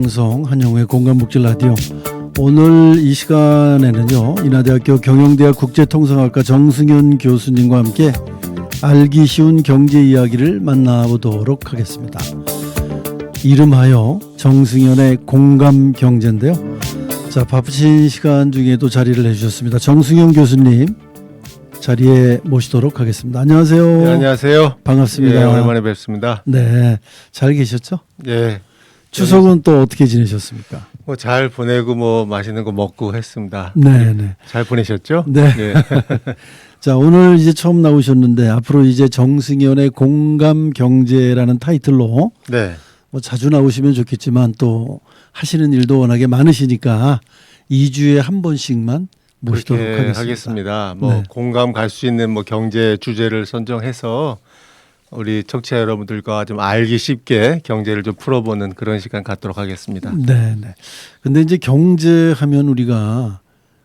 방송 한영우의 공감복지 라디오. 오늘 이 시간에는요, 인하대학교 경영대학 국제통상학과 정승현 교수님과 함께 알기 쉬운 경제 이야기를 만나보도록 하겠습니다. 이름하여 정승현의 공감경제인데요. 자, 바쁘신 시간 중에도 자리를 해주셨습니다. 정승현 교수님 자리에 모시도록 하겠습니다. 안녕하세요. 네, 안녕하세요. 반갑습니다. 예, 오랜만에 뵙습니다. 네, 잘 계셨죠? 예. 추석은 또 어떻게 지내셨습니까? 뭐 잘 보내고 뭐 맛있는 거 먹고 했습니다. 네, 네. 잘 보내셨죠? 네. 예. 자, 오늘 이제 처음 나오셨는데 앞으로 이제 정승현의 공감 경제라는 타이틀로 네. 뭐 자주 나오시면 좋겠지만 또 하시는 일도 워낙에 많으시니까 2주에 한 번씩만 모시도록 그렇게 하겠습니다. 하겠습니다. 뭐 네. 공감 갈 수 있는 뭐 경제 주제를 선정해서 우리 청취자 여러분들과 좀 알기 쉽게 경제를 좀 풀어보는 그런 시간 갖도록 하겠습니다. 네, 네. 근데 이제 경제하면 우리가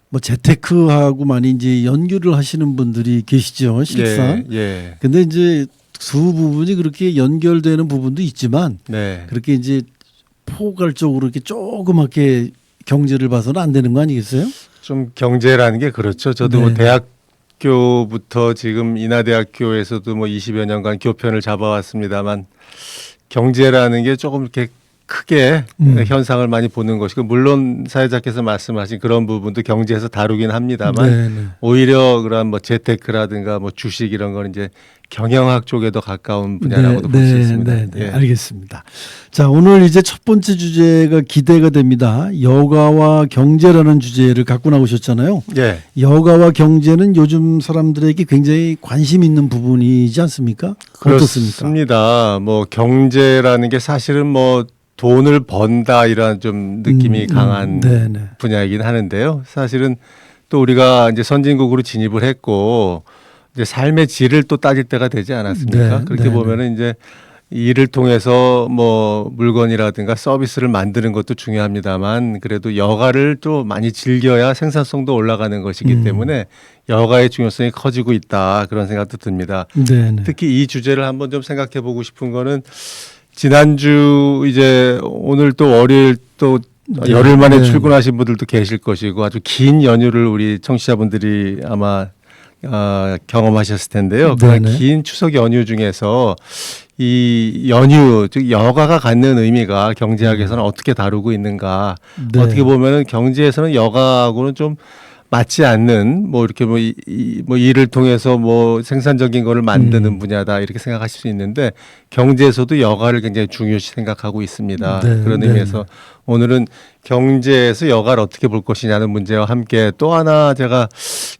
뭐 재테크하고 많이 이제 연결을 하시는 분들이 계시죠, 실상. 예. 예. 근데 이제 두 부분이 그렇게 연결되는 부분도 있지만 네. 그렇게 이제 포괄적으로 이렇게 조그맣게 경제를 봐서는 안 되는 거 아니겠어요? 좀 경제라는 게 그렇죠. 저도 뭐 네. 대학교부터 지금 인하대학교에서도 뭐 20여 년간 교편을 잡아왔습니다만 경제라는 게 조금 이렇게 크게 현상을 많이 보는 것이고 물론 사회자께서 말씀하신 그런 부분도 경제에서 다루긴 합니다만 네, 네. 오히려 그런 뭐 재테크라든가 뭐 주식 이런 건 이제 경영학 쪽에 더 가까운 분야라고도 볼 수 있습니다. 네, 네. 예. 알겠습니다. 자, 오늘 이제 첫 번째 주제가 기대가 됩니다. 여가와 경제라는 주제를 갖고 나오셨잖아요. 예. 여가와 경제는 요즘 사람들에게 굉장히 관심 있는 부분이지 않습니까? 어떻습니까? 그렇습니다. 뭐 경제라는 게 사실은 뭐 돈을 번다 이런 좀 느낌이 강한 네, 네. 분야이긴 하는데요. 사실은 또 우리가 이제 선진국으로 진입을 했고 이제 삶의 질을 또 따질 때가 되지 않았습니까? 네, 그렇게 네, 보면은 이제 일을 통해서 뭐 물건이라든가 서비스를 만드는 것도 중요합니다만 그래도 여가를 또 많이 즐겨야 생산성도 올라가는 것이기 때문에 여가의 중요성이 커지고 있다 그런 생각도 듭니다. 네, 네. 특히 이 주제를 한번 좀 생각해 보고 싶은 거는 지난주 이제 오늘 또 월요일 또 네. 열흘 만에 네. 출근하신 분들도 계실 것이고 아주 긴 연휴를 우리 청취자분들이 아마 경험하셨을 텐데요. 네네. 그 긴 추석 연휴 중에서 이 연휴 즉 여가가 갖는 의미가 경제학에서는 어떻게 다루고 있는가? 네. 어떻게 보면은 경제에서는 여가하고는 좀 맞지 않는 뭐 이렇게 뭐 일을 통해서 뭐 생산적인 거를 만드는 분야다 이렇게 생각하실 수 있는데 경제에서도 여가를 굉장히 중요시 생각하고 있습니다. 네, 그런 네. 의미에서 오늘은 경제에서 여가를 어떻게 볼 것이냐는 문제와 함께 또 하나 제가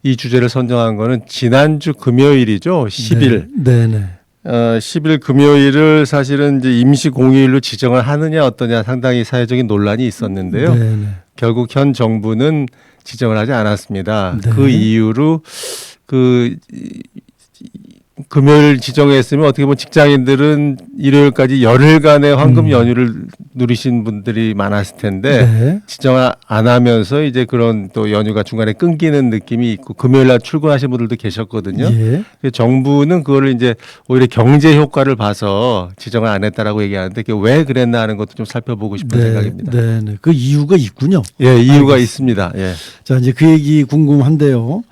이 주제를 선정한 거는 지난주 금요일이죠. 10일. 네, 네. 10일 금요일을 사실은 이제 임시 공휴일로 지정을 하느냐 어떠냐 상당히 사회적인 논란이 있었는데요. 네, 네. 결국 현 정부는 지정을 하지 않았습니다. 네. 그 이유로 금요일 지정했으면 어떻게 보면 직장인들은 일요일까지 열흘간의 황금 연휴를 누리신 분들이 많았을 텐데 네. 지정을 안 하면서 이제 그런 또 연휴가 중간에 끊기는 느낌이 있고 금요일 날 출근하신 분들도 계셨거든요. 예. 그래서 정부는 그거를 이제 오히려 경제 효과를 봐서 지정을 안 했다라고 얘기하는데 그게 왜 그랬나 하는 것도 좀 살펴보고 싶은 생각입니다. 네, 네. 그 이유가 있군요. 예, 이유가 알겠습니다. 있습니다. 예. 자, 이제 그 얘기 궁금한데요.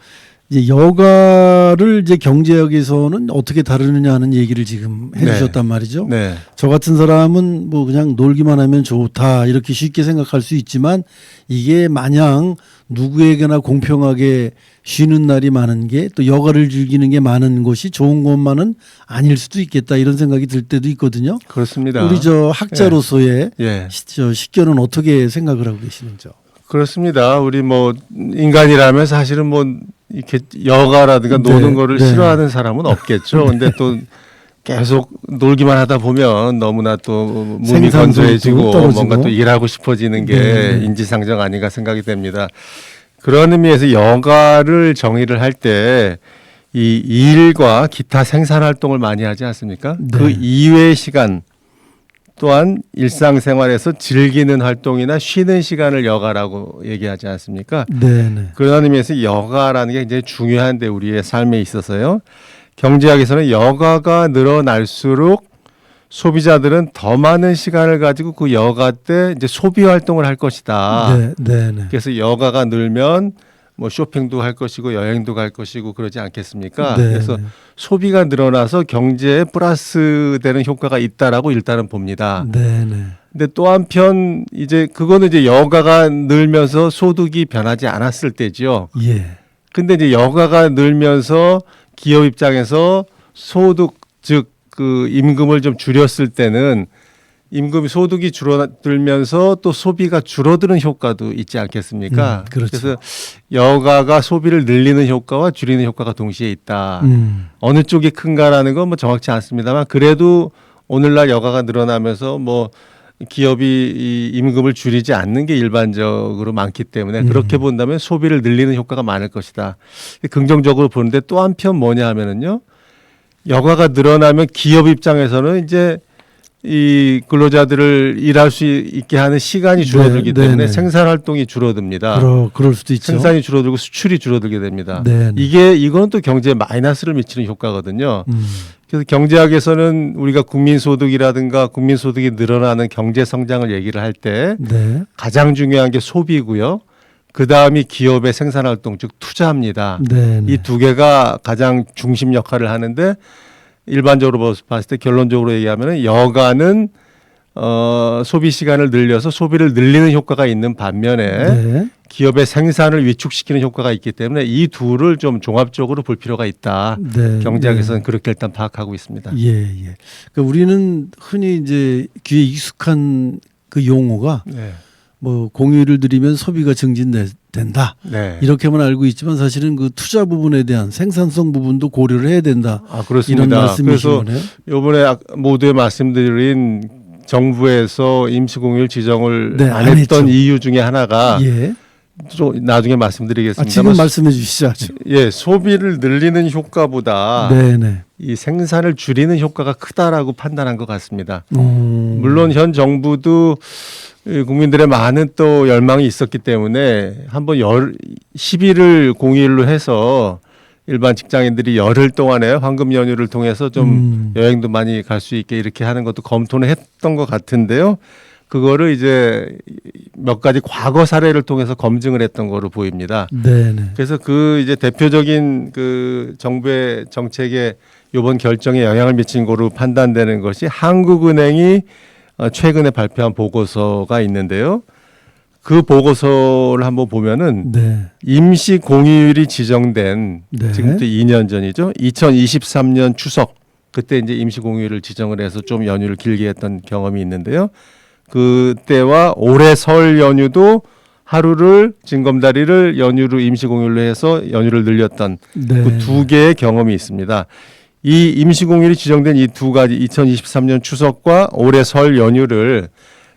이제 여가를 이제 경제학에서는 어떻게 다루느냐 하는 얘기를 지금 해주셨단 말이죠. 네. 저 같은 사람은 뭐 그냥 놀기만 하면 좋다 이렇게 쉽게 생각할 수 있지만 이게 마냥 누구에게나 공평하게 쉬는 날이 많은 게 또 여가를 즐기는 게 많은 것이 좋은 것만은 아닐 수도 있겠다 이런 생각이 들 때도 있거든요. 그렇습니다. 우리 저 학자로서의 예. 저 식견은 어떻게 생각을 하고 계시는지요? 그렇습니다. 우리 뭐 인간이라면 사실은 뭐 이렇게 여가라든가 네, 노는 거를 네. 싫어하는 사람은 없겠죠. 근데 또 계속 놀기만 하다 보면 너무나 또 몸이 생산성도 건조해지고 떨어지고. 뭔가 또 일하고 싶어지는 게 네, 네. 인지상정 아닌가 생각이 됩니다. 그런 의미에서 여가를 정의를 할 때 이 일과 기타 생산 활동을 많이 하지 않습니까? 네. 그 이외의 시간 또한 일상생활에서 즐기는 활동이나 쉬는 시간을 여가라고 얘기하지 않습니까? 네, 네. 그런 의미에서 여가라는 게 굉장히 중요한데 우리의 삶에 있어서요. 경제학에서는 여가가 늘어날수록 소비자들은 더 많은 시간을 가지고 그 여가 때 이제 소비 활동을 할 것이다. 네, 네, 네. 그래서 여가가 늘면 뭐 쇼핑도 할 것이고 여행도 갈 것이고 그러지 않겠습니까? 네, 그래서 네. 소비가 늘어나서 경제에 플러스 되는 효과가 있다라고 일단은 봅니다. 네, 네. 근데 또 한편 이제 그거는 이제 여가가 늘면서 소득이 변하지 않았을 때죠. 예. 근데 이제 여가가 늘면서 기업 입장에서 소득 즉 그 임금을 좀 줄였을 때는 임금 소득이 줄어들면서 또 소비가 줄어드는 효과도 있지 않겠습니까? 그렇죠. 그래서 여가가 소비를 늘리는 효과와 줄이는 효과가 동시에 있다. 어느 쪽이 큰가라는 건 뭐 정확치 않습니다만 그래도 오늘날 여가가 늘어나면서 뭐 기업이 이 임금을 줄이지 않는 게 일반적으로 많기 때문에 그렇게 본다면 소비를 늘리는 효과가 많을 것이다. 긍정적으로 보는데 또 한편 뭐냐 하면은요. 여가가 늘어나면 기업 입장에서는 이제 이 근로자들을 일할 수 있게 하는 시간이 줄어들기 네, 때문에 네, 네. 생산 활동이 줄어듭니다. 그럴 수도 있죠. 생산이 줄어들고 수출이 줄어들게 됩니다. 네, 네. 이건 또 경제에 마이너스를 미치는 효과거든요. 그래서 경제학에서는 우리가 국민소득이라든가 국민소득이 늘어나는 경제 성장을 얘기를 할 때 네. 가장 중요한 게 소비고요. 그 다음이 기업의 생산활동 즉 투자입니다. 네, 네. 이 두 개가 가장 중심 역할을 하는데 일반적으로 봤을 때 결론적으로 얘기하면 여가는 소비 시간을 늘려서 소비를 늘리는 효과가 있는 반면에 네. 기업의 생산을 위축시키는 효과가 있기 때문에 이 둘을 좀 종합적으로 볼 필요가 있다. 네. 경제학에서는 그렇게 일단 파악하고 있습니다. 예, 예. 그러니까 우리는 흔히 이제 귀에 익숙한 그 용어가 네. 뭐 공유를 들이면 소비가 증진된다. 네. 이렇게만 알고 있지만 사실은 그 투자 부분에 대한 생산성 부분도 고려를 해야 된다. 아, 그렇습니다. 이런 말씀이신 그래서 거네요. 이번에 모두에 말씀드린 정부에서 임시공휴일 지정을 네, 안 안 했던 했죠. 이유 중에 하나가 예. 좀 나중에 말씀드리겠습니다. 지금 말씀해 주시죠. 아주. 예, 소비를 늘리는 효과보다 네, 네. 이 생산을 줄이는 효과가 크다라고 판단한 것 같습니다. 물론 물론 현 정부도 국민들의 많은 또 열망이 있었기 때문에 한번 10일을 공휴일로 해서 일반 직장인들이 열흘 동안에 황금 연휴를 통해서 좀 여행도 많이 갈 수 있게 이렇게 하는 것도 검토는 했던 것 같은데요. 그거를 이제 몇 가지 과거 사례를 통해서 검증을 했던 거로 보입니다. 네, 네. 그래서 그 이제 대표적인 그 정부의 정책에 이번 결정에 영향을 미친 거로 판단되는 것이 한국은행이 최근에 발표한 보고서가 있는데요. 그 보고서를 한번 보면은 네. 임시 공휴일이 지정된 네. 지금부터 2년 전이죠. 2023년 추석 그때 이제 임시 공휴일을 지정을 해서 좀 연휴를 길게 했던 경험이 있는데요. 그때와 올해 설 연휴도 하루를 징검다리를 연휴로 임시 공휴일로 해서 연휴를 늘렸던 네. 그 두 개의 경험이 있습니다. 이 임시 공휴일이 지정된 이 두 가지 2023년 추석과 올해 설 연휴를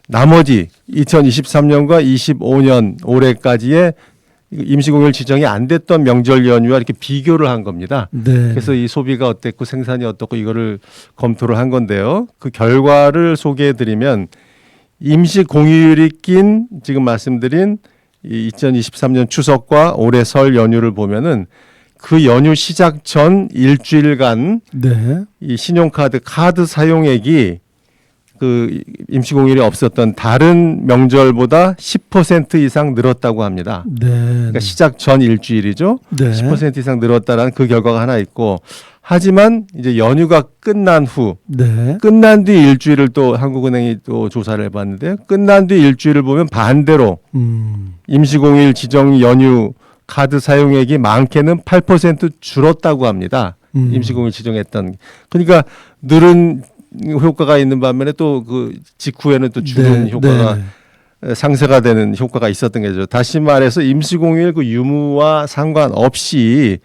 나머지 2023년과 25년 올해까지의 임시공휴일 지정이 안 됐던 명절 연휴와 이렇게 비교를 한 겁니다. 네. 그래서 이 소비가 어땠고 생산이 어떻고 이거를 검토를 한 건데요. 그 결과를 소개해드리면 임시공휴일이 낀 지금 말씀드린 이 2023년 추석과 올해 설 연휴를 보면은 그 연휴 시작 전 일주일간 네. 이 신용카드 카드 사용액이 그 임시공휴일이 없었던 다른 명절보다 10% 이상 늘었다고 합니다. 네. 그러니까 시작 전 일주일이죠. 네. 10% 이상 늘었다라는 그 결과가 하나 있고 하지만 이제 연휴가 끝난 후 네. 끝난 뒤 일주일을 또 한국은행이 또 조사를 해봤는데 끝난 뒤 일주일을 보면 반대로 임시공휴일 지정 연휴 카드 사용액이 많게는 8% 줄었다고 합니다. 임시공휴일 지정했던. 그러니까 늘은 효과가 있는 반면에 또 그 직후에는 또 줄은 네. 효과가 네. 상쇄가 되는 효과가 있었던 거죠. 다시 말해서 임시공휴일 그 유무와 상관없이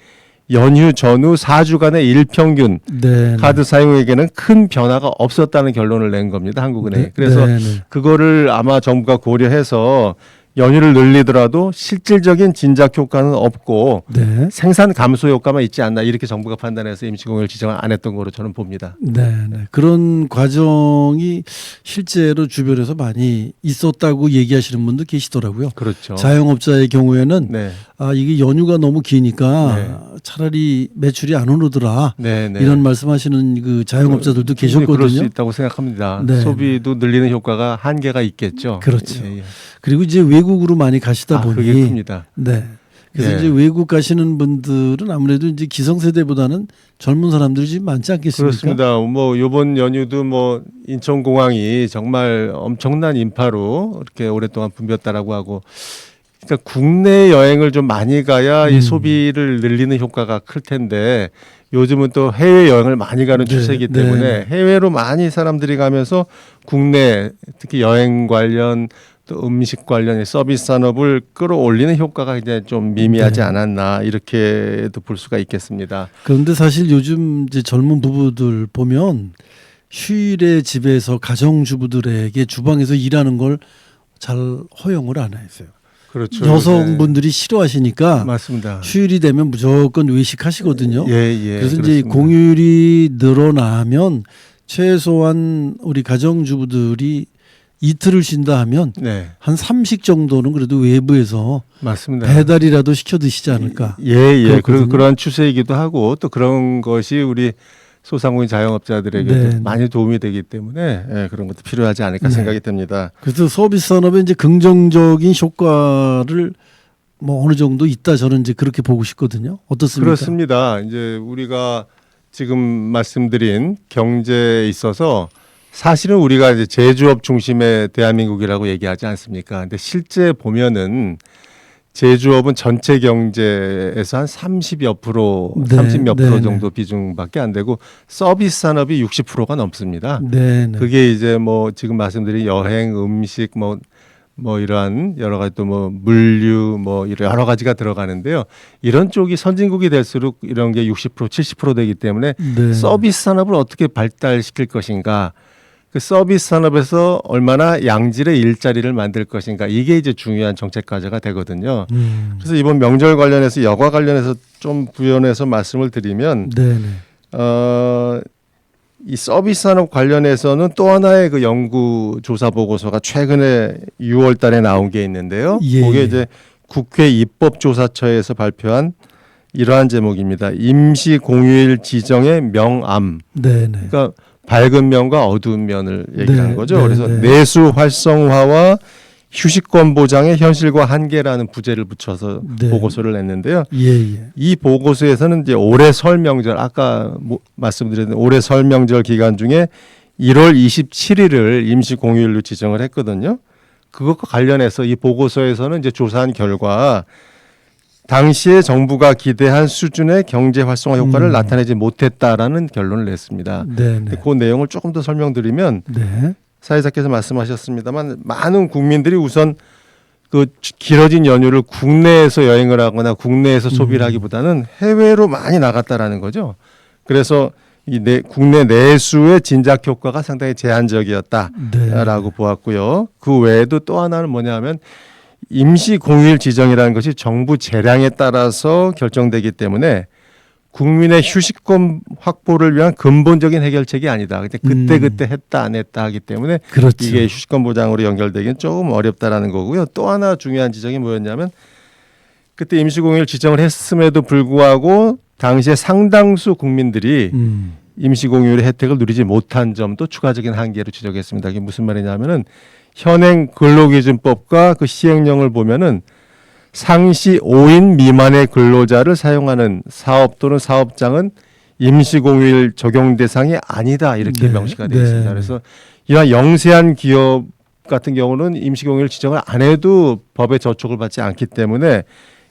연휴 전후 4주간의 일평균 네. 카드 사용액에는 큰 변화가 없었다는 결론을 낸 겁니다. 한국은행이. 네. 그래서 네. 네. 그거를 아마 정부가 고려해서 연휴를 늘리더라도 실질적인 진작 효과는 없고 네. 생산 감소 효과만 있지 않나 이렇게 정부가 판단해서 임시공휴일 지정을 안 했던 거로 저는 봅니다. 네, 네. 그런 과정이 실제로 주변에서 많이 있었다고 얘기하시는 분도 계시더라고요. 그렇죠. 자영업자의 경우에는 네. 아, 이게 연휴가 너무 기니까 네. 차라리 매출이 안 오르더라. 네, 네. 이런 말씀하시는 그 자영업자들도 충분히 그럴 수 계셨거든요. 있다고 생각합니다. 네. 소비도 늘리는 효과가 한계가 있겠죠. 그렇죠. 예, 예. 그리고 이제 외국으로 많이 가시다 보니 그게 큽니다. 네. 그래서 예. 이제 외국 가시는 분들은 아무래도 이제 기성세대보다는 젊은 사람들이 좀 많지 않겠습니까? 그렇습니다. 뭐 이번 연휴도 뭐 인천공항이 정말 엄청난 인파로 이렇게 오랫동안 붐볐다라고 하고, 그러니까 국내 여행을 좀 많이 가야 이 소비를 늘리는 효과가 클 텐데 요즘은 또 해외 여행을 많이 가는 네, 추세이기 네. 때문에 해외로 많이 사람들이 가면서 국내 특히 여행 관련 또 음식 관련의 서비스 산업을 끌어올리는 효과가 이제 좀 미미하지 네. 않았나 이렇게도 볼 수가 있겠습니다. 그런데 사실 요즘 이제 젊은 부부들 보면 휴일에 집에서 가정주부들에게 주방에서 일하는 걸 잘 허용을 안 했어요. 그렇죠. 여성분들이 싫어하시니까 네. 맞습니다. 휴일이 되면 무조건 외식하시거든요. 예, 예. 그래서 그렇습니다. 이제 공휴일이 늘어나면 최소한 우리 가정주부들이 이틀을 쉰다 하면 네, 한 3식 정도는 그래도 외부에서 맞습니다. 배달이라도 시켜 드시지 않을까. 예, 예. 그렇거든요. 그런 추세이기도 하고 또 그런 것이 우리 소상공인 자영업자들에게 네. 많이 도움이 되기 때문에 예, 그런 것도 필요하지 않을까 네. 생각이 듭니다. 그래서 서비스 산업에 이제 긍정적인 효과를 뭐 어느 정도 있다 저는 이제 그렇게 보고 싶거든요. 어떻습니까? 그렇습니다. 이제 우리가 지금 말씀드린 경제에 있어서 사실은 우리가 이제 제조업 중심의 대한민국이라고 얘기하지 않습니까? 근데 실제 보면은 제조업은 전체 경제에서 한 30여 프로, 네, 30몇 네, 프로 네. 정도 비중밖에 안 되고 서비스 산업이 60%가 넘습니다. 네, 네. 그게 이제 뭐 지금 말씀드린 여행, 음식 뭐 이러한 여러 가지 또 뭐 물류 뭐 이런 여러 가지가 들어가는데요. 이런 쪽이 선진국이 될수록 이런 게 60%, 70% 되기 때문에 네. 서비스 산업을 어떻게 발달시킬 것인가, 그 서비스 산업에서 얼마나 양질의 일자리를 만들 것인가, 이게 이제 중요한 정책 과제가 되거든요. 그래서 이번 명절 관련해서 여가 관련해서 좀 부연해서 말씀을 드리면 네, 네. 이 서비스 산업 관련해서는 또 하나의 그 연구 조사 보고서가 최근에 6월 달에 나온 게 있는데요. 예, 그게 예. 이제 국회 입법조사처에서 발표한 이러한 제목입니다. 임시 공휴일 지정의 명암. 네, 네. 그러니까 밝은 면과 어두운 면을 얘기하는 네, 거죠. 네, 그래서 네. 내수 활성화와 휴식권 보장의 현실과 한계라는 부제를 붙여서 네. 보고서를 냈는데요. 예, 예. 이 보고서에서는 이제 올해 설 명절, 아까 말씀드렸던 올해 설 명절 기간 중에 1월 27일을 임시 공휴일로 지정을 했거든요. 그것과 관련해서 이 보고서에서는 이제 조사한 결과 당시에 정부가 기대한 수준의 경제 활성화 효과를 나타내지 못했다라는 결론을 냈습니다. 네, 네. 그 내용을 조금 더 설명드리면 네. 사회자께서 말씀하셨습니다만 많은 국민들이 우선 그 길어진 연휴를 국내에서 여행을 하거나 국내에서 소비를 하기보다는 해외로 많이 나갔다라는 거죠. 그래서 이 국내 내수의 진작 효과가 상당히 제한적이었다라고 네. 보았고요. 그 외에도 또 하나는 뭐냐면 임시 공휴일 지정이라는 것이 정부 재량에 따라서 결정되기 때문에 국민의 휴식권 확보를 위한 근본적인 해결책이 아니다. 근데 그때 했다 안 했다 하기 때문에 그렇죠. 이게 휴식권 보장으로 연결되기는 조금 어렵다라는 거고요. 또 하나 중요한 지적이 뭐였냐면 그때 임시공휴일 지정을 했음에도 불구하고 당시에 상당수 국민들이 임시공휴일의 혜택을 누리지 못한 점도 추가적인 한계로 지적했습니다. 이게 무슨 말이냐면은 현행 근로기준법과 그 시행령을 보면은 상시 5인 미만의 근로자를 사용하는 사업 또는 사업장은 임시공휴일 적용 대상이 아니다, 이렇게 네, 명시가 되어 있습니다. 네. 그래서 이러한 영세한 기업 같은 경우는 임시공휴일 지정을 안 해도 법에 저촉을 받지 않기 때문에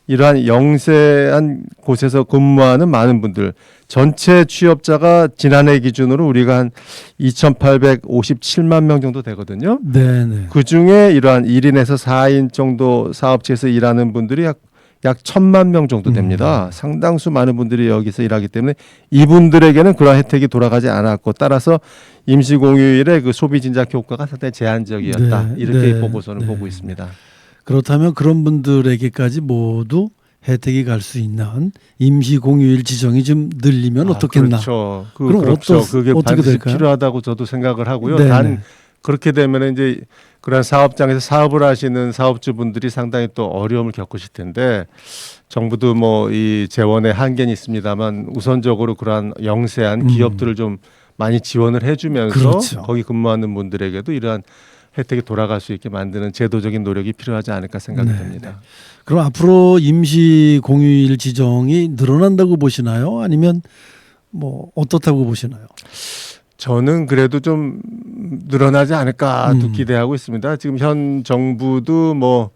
이러한 영세한 곳에서 근무하는 많은 분들, 전체 취업자가 지난해 기준으로 우리가 한 2,857만 명 정도 되거든요. 네, 네. 그 중에 이러한 1인에서 4인 정도 사업체에서 일하는 분들이 약 1,000만 명 정도 됩니다. 상당수 많은 분들이 여기서 일하기 때문에 이분들에게는 그런 혜택이 돌아가지 않았고, 따라서 임시공휴일의 그 소비 진작 효과가 상당히 제한적이었다. 네, 이렇게 네, 이 보고서는 네. 보고 있습니다. 그렇다면 그런 분들에게까지 모두 혜택이 갈 수 있는 임시 공휴일 지정이 좀 늘리면 어떻겠나? 그렇죠. 그럼 그렇죠. 그게 어떻게 반드시 될까요? 필요하다고 저도 생각을 하고요. 네네. 단 그렇게 되면 이제 그런 사업장에서 사업을 하시는 사업주분들이 상당히 또 어려움을 겪으실 텐데 정부도 뭐 이 재원의 한계는 있습니다만 우선적으로 그러한 영세한 기업들을 좀 많이 지원을 해주면서 그렇죠. 거기 근무하는 분들에게도 이러한 혜택이 돌아갈 수 있게 만드는 제도적인 노력이 필요하지 않을까 생각이 네, 듭니다. 그럼 앞으로 임시 공휴일 지정이 늘어난다고 보시나요? 아니면 뭐 어떻다고 보시나요? 저는 그래도 좀 늘어나지 않을까 또 음. 기대하고 있습니다. 지금 현 정부도 뭐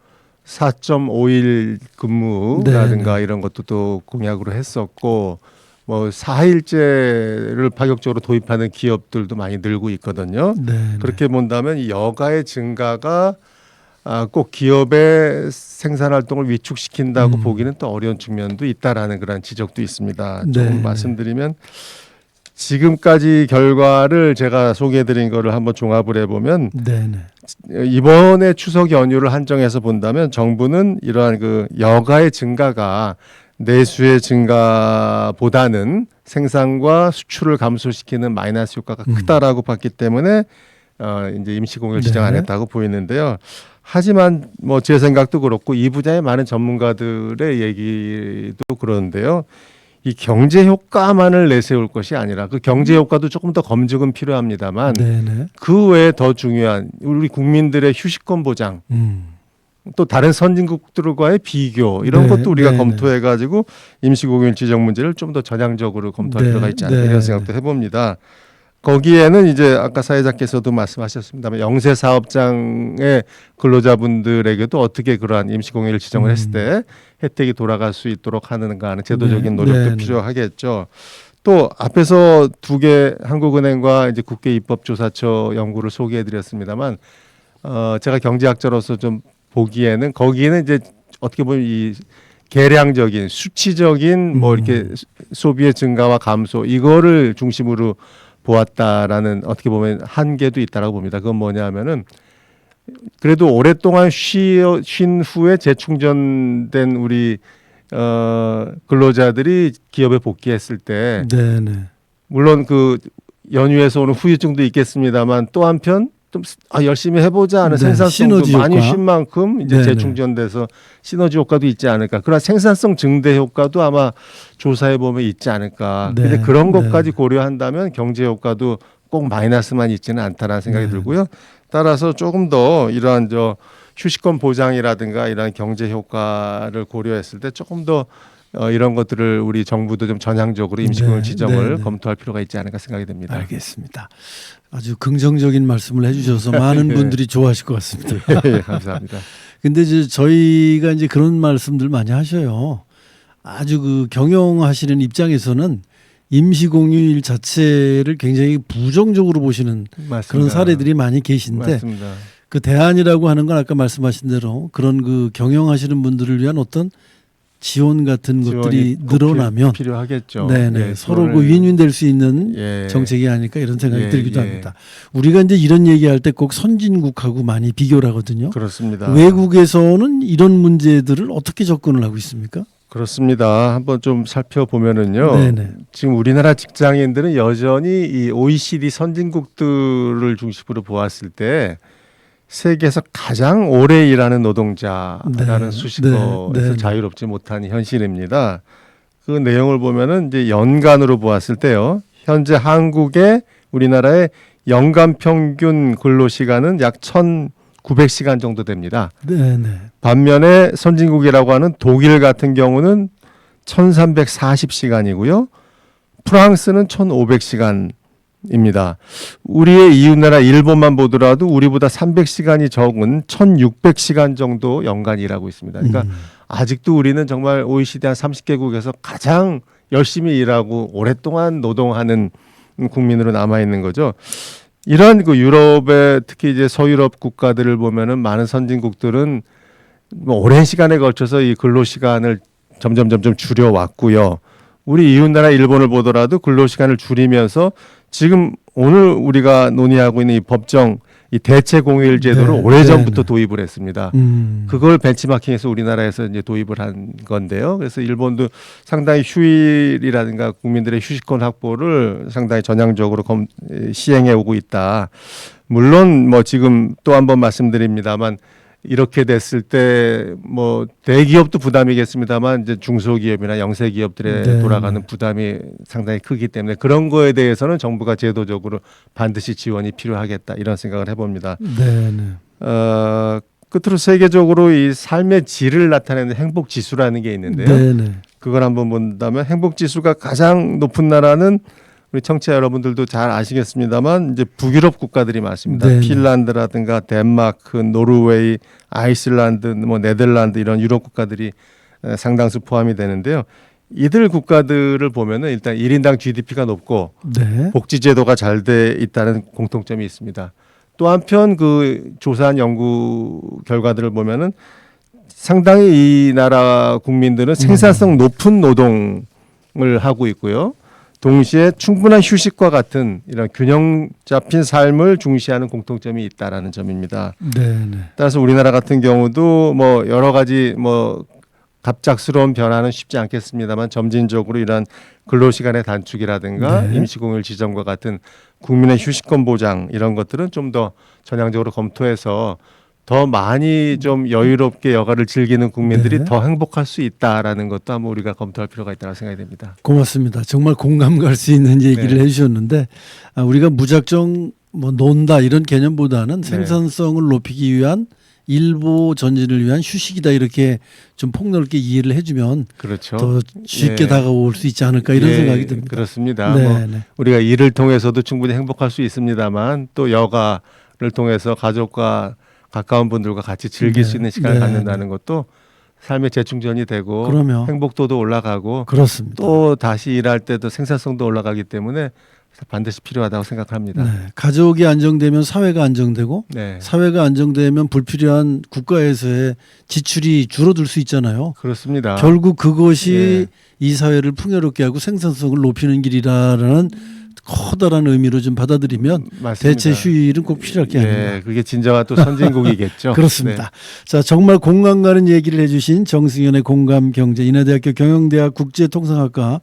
4.5일 근무라든가 네네. 이런 것도 또 공약으로 했었고 뭐 4일제를 파격적으로 도입하는 기업들도 많이 늘고 있거든요. 네. 그렇게 본다면 이 여가의 증가가 꼭 기업의 생산 활동을 위축시킨다고 보기는 또 어려운 측면도 있다라는 그런 지적도 있습니다. 조금 네. 말씀드리면 지금까지 결과를 제가 소개해드린 거를 한번 종합을 해보면 네네. 이번에 추석 연휴를 한정해서 본다면 정부는 이러한 그 여가의 증가가 내수의 증가보다는 생산과 수출을 감소시키는 마이너스 효과가 크다라고 봤기 때문에 이제 임시공휴일 지정 안 네. 했다고 보이는데요. 하지만 뭐 제 생각도 그렇고 이 분야의 많은 전문가들의 얘기도 그러는데요. 이 경제 효과만을 내세울 것이 아니라 그 경제 효과도 조금 더 검증은 필요합니다만 네네. 그 외에 더 중요한 우리 국민들의 휴식권 보장 또 다른 선진국들과의 비교 이런 네, 것도 우리가 네, 검토해 가지고 임시공휴일 지정 문제를 좀 더 전향적으로 검토할 네, 필요가 있지 않을까 네, 이런 생각도 해봅니다. 거기에는 이제 아까 사회자께서도 말씀하셨습니다만 영세 사업장의 근로자분들에게도 어떻게 그러한 임시공휴일 지정을 했을 때 혜택이 돌아갈 수 있도록 하는가 하는 제도적인 네, 노력도 네, 필요하겠죠. 또 앞에서 두 개 한국은행과 이제 국회입법조사처 연구를 소개해드렸습니다만 제가 경제학자로서 좀 보기에는 거기에는 이제 어떻게 보면 이 계량적인 수치적인 뭐 이렇게 소비의 증가와 감소 이거를 중심으로 보았다라는 어떻게 보면 한계도 있다라고 봅니다. 그건 뭐냐면은 그래도 오랫동안 쉰 후에 재충전된 우리 근로자들이 기업에 복귀했을 때 네네. 물론 그 연휴에서 오는 후유증도 있겠습니다만 또 한편 좀 열심히 해보자 하는 네, 생산성도 시너지 많이 효과. 쉰 만큼 이제 네네. 재충전돼서 시너지 효과도 있지 않을까. 그런 생산성 증대 효과도 아마 조사해 보면 있지 않을까. 네, 근데 그런 것까지 네. 고려한다면 경제 효과도 꼭 마이너스만 있지는 않다라는 생각이 네. 들고요. 따라서 조금 더 이러한 휴식권 보장이라든가 이러한 경제 효과를 고려했을 때 조금 더 이런 것들을 우리 정부도 좀 전향적으로 임시공휴일 네, 지정을 네, 네. 검토할 필요가 있지 않을까 생각이 듭니다. 알겠습니다. 아주 긍정적인 말씀을 해주셔서 많은 분들이 좋아하실 것 같습니다. 예, 감사합니다. 근데 이제 저희가 이제 그런 말씀들 많이 하셔요. 아주 그 경영하시는 입장에서는 임시공휴일 자체를 굉장히 부정적으로 보시는 맞습니다. 그런 사례들이 많이 계신데 맞습니다. 그 대안이라고 하는 건 아까 말씀하신 대로 그런 그 경영하시는 분들을 위한 어떤 지원 같은 것들이 지원이 꼭 늘어나면 필요하겠죠. 네네 예, 서로 지원을- 그 윈윈될 수 있는 예. 정책이 아닐까 이런 생각이 예, 들기도 예. 합니다. 우리가 이제 이런 얘기할 때 꼭 선진국하고 많이 비교를 하거든요. 그렇습니다. 외국에서는 이런 문제들을 어떻게 접근을 하고 있습니까? 그렇습니다. 한번 좀 살펴보면은요. 네네. 지금 우리나라 직장인들은 여전히 이 OECD 선진국들을 중심으로 보았을 때 세계에서 가장 오래 일하는 노동자라는 네, 수식어에서 네, 네. 자유롭지 못한 현실입니다. 그 내용을 보면은 이제 연간으로 보았을 때요. 현재 한국의 우리나라의 연간 평균 근로 시간은 약 1,900시간 정도 됩니다. 네네. 반면에 선진국이라고 하는 독일 같은 경우는 1,340시간이고요. 프랑스는 1,500시간입니다. 우리의 이웃나라 일본만 보더라도 우리보다 300시간이 적은 1,600시간 정도 연간 일하고 있습니다. 그러니까 아직도 우리는 정말 OECD 한 30개국에서 가장 열심히 일하고 오랫동안 노동하는 국민으로 남아 있는 거죠. 이런 그 유럽의 특히 이제 서유럽 국가들을 보면은 많은 선진국들은 뭐 오랜 시간에 걸쳐서 이 근로 시간을 점점 줄여 왔고요. 우리 이웃나라 일본을 보더라도 근로 시간을 줄이면서 지금 오늘 우리가 논의하고 있는 이 법정 이 대체 공휴일 제도를 네, 오래전부터 네. 도입을 했습니다. 그걸 벤치마킹해서 우리나라에서 이제 도입을 한 건데요. 그래서 일본도 상당히 휴일이라든가 국민들의 휴식권 확보를 상당히 전향적으로 시행해 오고 있다. 물론 뭐 지금 또 한 번 말씀드립니다만 이렇게 됐을 때 뭐 대기업도 부담이겠습니다만 이제 중소기업이나 영세기업들에 네. 돌아가는 부담이 상당히 크기 때문에 그런 거에 대해서는 정부가 제도적으로 반드시 지원이 필요하겠다 이런 생각을 해봅니다. 네네. 끝으로 세계적으로 이 삶의 질을 나타내는 행복 지수라는 게 있는데요. 네네. 그걸 한번 본다면 행복 지수가 가장 높은 나라는 우리 청취자 여러분들도 잘 아시겠습니다만 이제 북유럽 국가들이 많습니다. 네네. 핀란드라든가 덴마크, 노르웨이, 아이슬란드, 뭐 네덜란드 이런 유럽 국가들이 상당수 포함이 되는데요. 이들 국가들을 보면은 일단 1인당 GDP가 높고 네. 복지 제도가 잘 돼 있다는 공통점이 있습니다. 또 한편 그 조사한 연구 결과들을 보면은 상당히 이 나라 국민들은 생산성 높은 노동을 하고 있고요. 동시에 충분한 휴식과 같은 이런 균형 잡힌 삶을 중시하는 공통점이 있다라는 점입니다. 네네. 따라서 우리나라 같은 경우도 뭐 여러 가지 뭐 갑작스러운 변화는 쉽지 않겠습니다만 점진적으로 이러한 근로시간의 단축이라든가 네. 임시공휴일 지정과 같은 국민의 휴식권 보장 이런 것들은 좀 더 전향적으로 검토해서 더 많이 좀 여유롭게 여가를 즐기는 국민들이 네. 더 행복할 수 있다라는 것도 한번 우리가 검토할 필요가 있다고 생각이 됩니다. 고맙습니다. 정말 공감 갈 수 있는 얘기를 네. 해주셨는데 우리가 무작정 뭐 논다 이런 개념보다는 네. 생산성을 높이기 위한 일부 전진을 위한 휴식이다 이렇게 좀 폭넓게 이해를 해주면 그렇죠. 더 쉽게 예. 다가올 수 있지 않을까 이런 예, 생각이 듭니다. 그렇습니다. 네, 뭐 네. 우리가 일을 통해서도 충분히 행복할 수 있습니다만 또 여가를 통해서 가족과 가까운 분들과 같이 즐길 네, 수 있는 시간을 네, 갖는다는 것도 삶의 재충전이 되고 그러면 행복도도 올라가고 그렇습니다. 또 다시 일할 때도 생산성도 올라가기 때문에 반드시 필요하다고 생각합니다. 네. 가족이 안정되면 사회가 안정되고 네, 사회가 안정되면 불필요한 국가에서의 지출이 줄어들 수 있잖아요. 그렇습니다. 결국 그것이 예. 이 사회를 풍요롭게 하고 생산성을 높이는 길이라는 커다란 의미로 좀 받아들이면 맞습니다. 대체 휴일은 꼭 필요할 게 아닙니다. 예, 그게 진정한 또 선진국이겠죠. 그렇습니다. 자, 정말 공감 가는 얘기를 해주신 정승현의 공감경제 인하대학교 경영대학 국제통상학과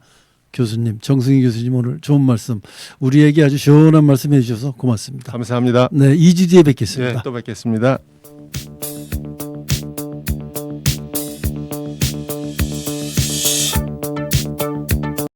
교수님 정승희 교수님 오늘 좋은 말씀 우리에게 아주 시원한 말씀 해주셔서 고맙습니다. 감사합니다. 네, 2주 뒤에 뵙겠습니다. 예, 또 뵙겠습니다.